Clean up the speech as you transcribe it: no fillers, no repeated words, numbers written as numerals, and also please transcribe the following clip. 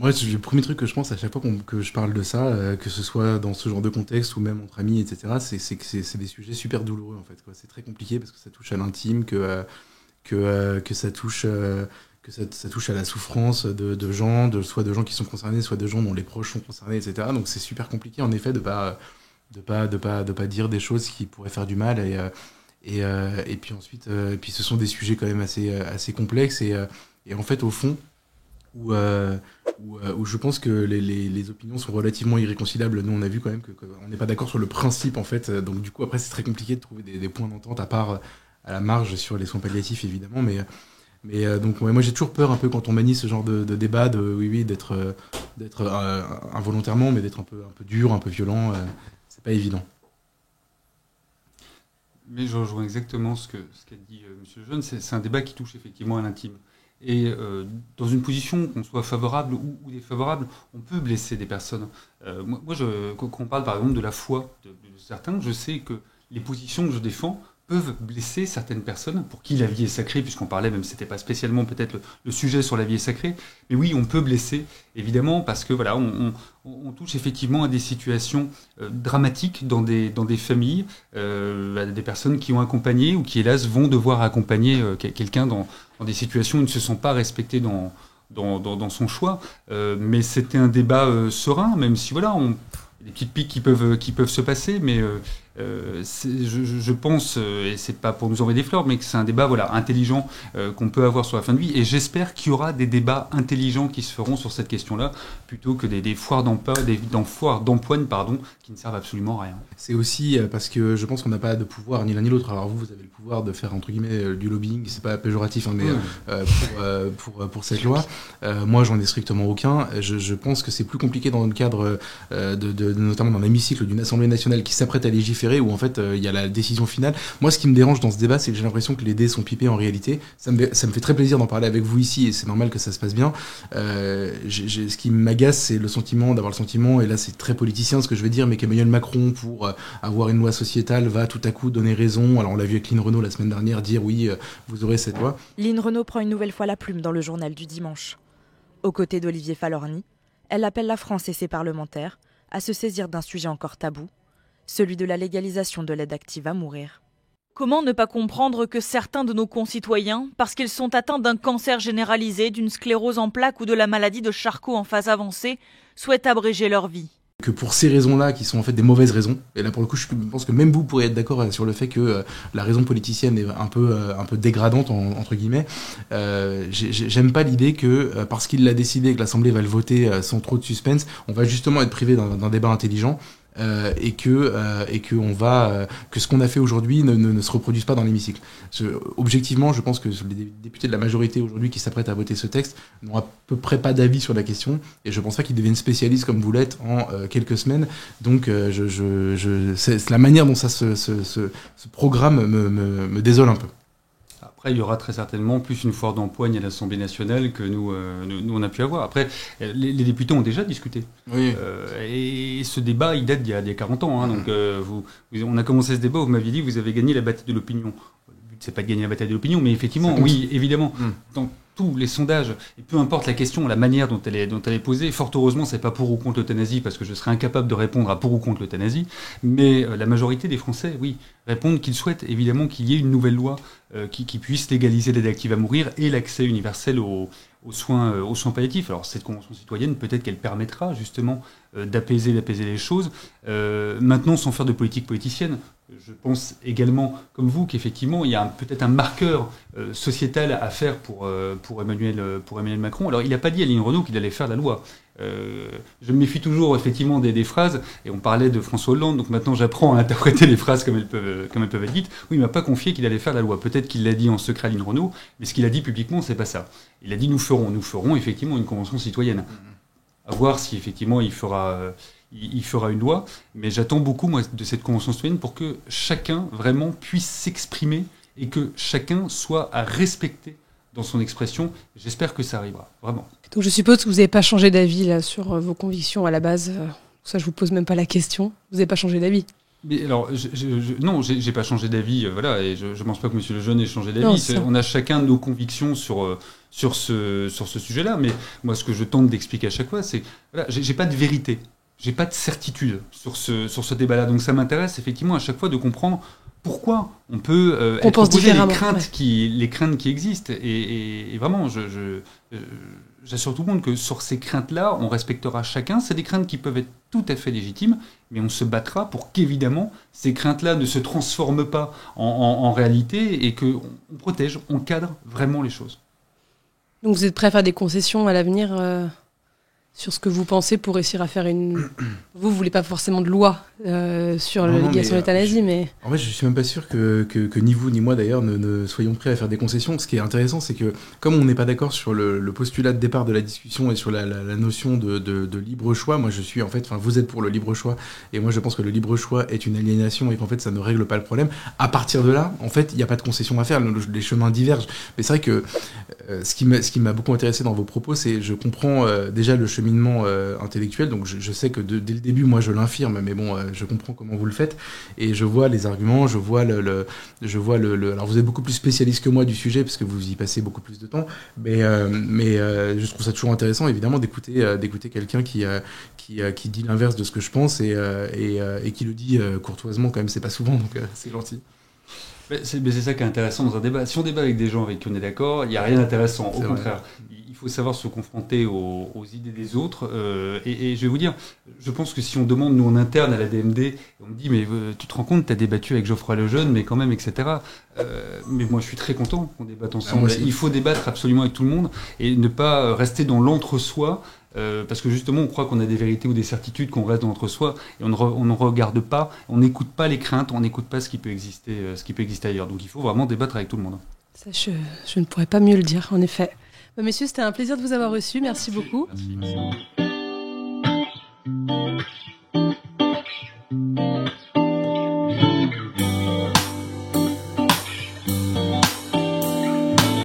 Moi, le premier truc que je pense à chaque fois que je parle de ça, que ce soit dans ce genre de contexte ou même entre amis, etc., c'est que c'est des sujets super douloureux, en fait, quoi. C'est très compliqué parce que ça touche à l'intime, que ça touche, ça touche à la souffrance de gens, soit de gens qui sont concernés, soit de gens dont les proches sont concernés, etc. Donc c'est super compliqué, en effet, de pas dire des choses qui pourraient faire du mal. Et puis ensuite, puis ce sont des sujets quand même assez complexes. Et en fait, au fond, où je pense que les opinions sont relativement irréconciliables. Nous, on a vu quand même qu'on n'est pas d'accord sur le principe, en fait. Donc, du coup, après, c'est très compliqué de trouver des points d'entente, à part à la marge sur les soins palliatifs, évidemment. Donc, ouais, moi, j'ai toujours peur, un peu, quand on manie ce genre de débat, oui, d'être involontairement, mais d'être un peu dur, un peu violent. C'est pas évident. Mais je rejoins exactement ce qu'a dit Monsieur Lejeune. C'est un débat qui touche effectivement à l'intime. Et dans une position, qu'on soit favorable ou défavorable, on peut blesser des personnes. Quand on parle par exemple de la foi de certains, je sais que les positions que je défends peuvent blesser certaines personnes pour qui la vie est sacrée, puisqu'on parlait, même si c'était pas spécialement peut-être le sujet sur la vie est sacrée, mais oui, on peut blesser, évidemment, parce que voilà, on touche effectivement à des situations dramatiques dans des familles, à des personnes qui ont accompagné ou qui, hélas, vont devoir accompagner quelqu'un dans des situations où ils ne se sont pas respectés dans son choix. Mais c'était un débat serein, même si voilà, il y a des petites piques qui peuvent se passer, mais je pense, et c'est pas pour nous envoyer des fleurs, mais que c'est un débat intelligent qu'on peut avoir sur la fin de vie. Et j'espère qu'il y aura des débats intelligents qui se feront sur cette question-là, plutôt que des foires d'empoigne, qui ne servent absolument à rien. C'est aussi parce que je pense qu'on n'a pas de pouvoir, ni l'un ni l'autre. Alors vous avez le pouvoir de faire, entre guillemets, du lobbying, c'est pas péjoratif, hein, mais pour cette loi. Moi, j'en ai strictement aucun. Je pense que c'est plus compliqué dans le cadre notamment dans l'hémicycle d'une Assemblée nationale qui s'apprête à légiférer, où en fait il y a la décision finale. Moi, ce qui me dérange dans ce débat, c'est que j'ai l'impression que les dés sont pipés en réalité. Ça me fait très plaisir d'en parler avec vous ici, et c'est normal que ça se passe bien. Ce qui m'agace, c'est d'avoir le sentiment, et là c'est très politicien ce que je vais dire, mais qu'Emmanuel Macron, pour avoir une loi sociétale, va tout à coup donner raison. Alors on l'a vu avec Lynn Renault la semaine dernière dire oui, vous aurez cette loi. Lynn Renault prend une nouvelle fois la plume dans le journal du dimanche. Aux côtés d'Olivier Falorni, elle appelle la France et ses parlementaires à se saisir d'un sujet encore tabou, celui de la légalisation de l'aide active à mourir. Comment ne pas comprendre que certains de nos concitoyens, parce qu'ils sont atteints d'un cancer généralisé, d'une sclérose en plaques ou de la maladie de Charcot en phase avancée, souhaitent abréger leur vie? Que pour ces raisons-là, qui sont en fait des mauvaises raisons, et là pour le coup je pense que même vous pourrez être d'accord sur le fait que la raison politicienne est un peu dégradante entre guillemets, j'aime pas l'idée que parce qu'il l'a décidé, que l'Assemblée va le voter sans trop de suspense, on va justement être privé d'un débat intelligent. Et que ce qu'on a fait aujourd'hui ne se reproduise pas dans l'hémicycle. Objectivement, je pense que les députés de la majorité aujourd'hui qui s'apprêtent à voter ce texte n'ont à peu près pas d'avis sur la question, et je pense pas qu'ils deviennent spécialistes comme vous l'êtes en quelques semaines. Donc c'est la manière dont ce programme me désole un peu. Après, il y aura très certainement plus une foire d'empoigne à l'Assemblée nationale que nous on a pu avoir. Après, les députés ont déjà discuté. Oui. Et ce débat, il date d'il y a 40 ans. Hein, donc, on a commencé ce débat, vous m'aviez dit, vous avez gagné la bataille de l'opinion. Le but, c'est pas de gagner la bataille de l'opinion, mais effectivement, oui, évidemment. Dans tous les sondages, et peu importe la question, la manière dont elle est posée, fort heureusement, c'est pas pour ou contre l'euthanasie, parce que je serais incapable de répondre à pour ou contre l'euthanasie, mais la majorité des Français, oui, répondent qu'ils souhaitent évidemment qu'il y ait une nouvelle loi qui puisse légaliser l'aide active à mourir et l'accès universel aux soins palliatifs. Alors cette convention citoyenne, peut-être qu'elle permettra justement d'apaiser les choses. Maintenant, sans faire de politique politicienne, je pense également, comme vous, qu'effectivement, il y a peut-être un marqueur sociétal à faire pour Emmanuel Macron. Alors, il n'a pas dit à Lynn Renault qu'il allait faire la loi. Je me méfie toujours effectivement des phrases, et on parlait de François Hollande, donc maintenant j'apprends à interpréter les phrases comme elles peuvent être dites. Oui, il m'a pas confié qu'il allait faire la loi. Peut-être qu'il l'a dit en secret à Lynn Renault, mais ce qu'il a dit publiquement, c'est pas ça. Il a dit nous ferons effectivement une convention citoyenne. À voir si effectivement il fera une loi, mais j'attends beaucoup moi de cette convention citoyenne pour que chacun vraiment puisse s'exprimer et que chacun soit à respecter dans son expression. J'espère que ça arrivera, vraiment. Donc je suppose que vous n'avez pas changé d'avis là, sur vos convictions à la base. Ça, je vous pose même pas la question. Vous n'avez pas changé d'avis? Mais alors, non, j'ai pas changé d'avis, voilà, et je pense pas que Monsieur Lejeune ait changé d'avis. On a chacun nos convictions sur sur ce sujet-là. Mais moi, ce que je tente d'expliquer à chaque fois, c'est voilà, j'ai pas de vérité, j'ai pas de certitude sur ce débat-là. Donc ça m'intéresse effectivement à chaque fois de comprendre pourquoi on peut proposer les craintes qui existent. Et vraiment, j'assure tout le monde que sur ces craintes-là, on respectera chacun. C'est des craintes qui peuvent être tout à fait légitimes, mais on se battra pour qu'évidemment, ces craintes-là ne se transforment pas en réalité et qu'on protège, on cadre vraiment les choses. Donc vous êtes prêt à faire des concessions à l'avenir sur ce que vous pensez pour réussir à faire une... Vous voulez pas forcément de loi sur la légalisation de l'euthanasie, mais... En fait, je suis même pas sûr que ni vous ni moi d'ailleurs ne soyons prêts à faire des concessions. Ce qui est intéressant, c'est que comme on n'est pas d'accord sur le postulat de départ de la discussion et sur la notion de libre choix, moi je suis en fait, vous êtes pour le libre choix et moi je pense que le libre choix est une aliénation et qu'en fait ça ne règle pas le problème. À partir de là, en fait, il n'y a pas de concession à faire, les chemins divergent. Mais c'est vrai que ce qui m'a beaucoup intéressé dans vos propos, c'est je comprends déjà le cheminement intellectuel, donc je sais que dès le début, moi je l'infirme, mais bon, je comprends comment vous le faites, et je vois les arguments, je vois alors vous êtes beaucoup plus spécialiste que moi du sujet, parce que vous y passez beaucoup plus de temps, mais je trouve ça toujours intéressant, évidemment, d'écouter quelqu'un qui dit l'inverse de ce que je pense, et qui le dit courtoisement, quand même, c'est pas souvent, donc c'est gentil. C'est ça qui est intéressant dans un débat. Si on débat avec des gens avec qui on est d'accord, il n'y a rien d'intéressant. Au contraire, il faut savoir se confronter aux idées des autres. Et je vais vous dire, je pense que si on demande, nous en interne à la DMD, on me dit, mais tu te rends compte, tu as débattu avec Geoffroy Lejeune, mais quand même, etc. Mais moi, je suis très content qu'on débatte ensemble. Il faut débattre absolument avec tout le monde et ne pas rester dans l'entre-soi. Parce que justement, on croit qu'on a des vérités ou des certitudes, qu'on reste dans l'entre-soi, et on ne regarde pas, on n'écoute pas les craintes, on n'écoute pas ce qui peut exister ailleurs. Donc il faut vraiment débattre avec tout le monde. Ça, je ne pourrais pas mieux le dire, en effet. Messieurs, c'était un plaisir de vous avoir reçus. Merci beaucoup. Merci.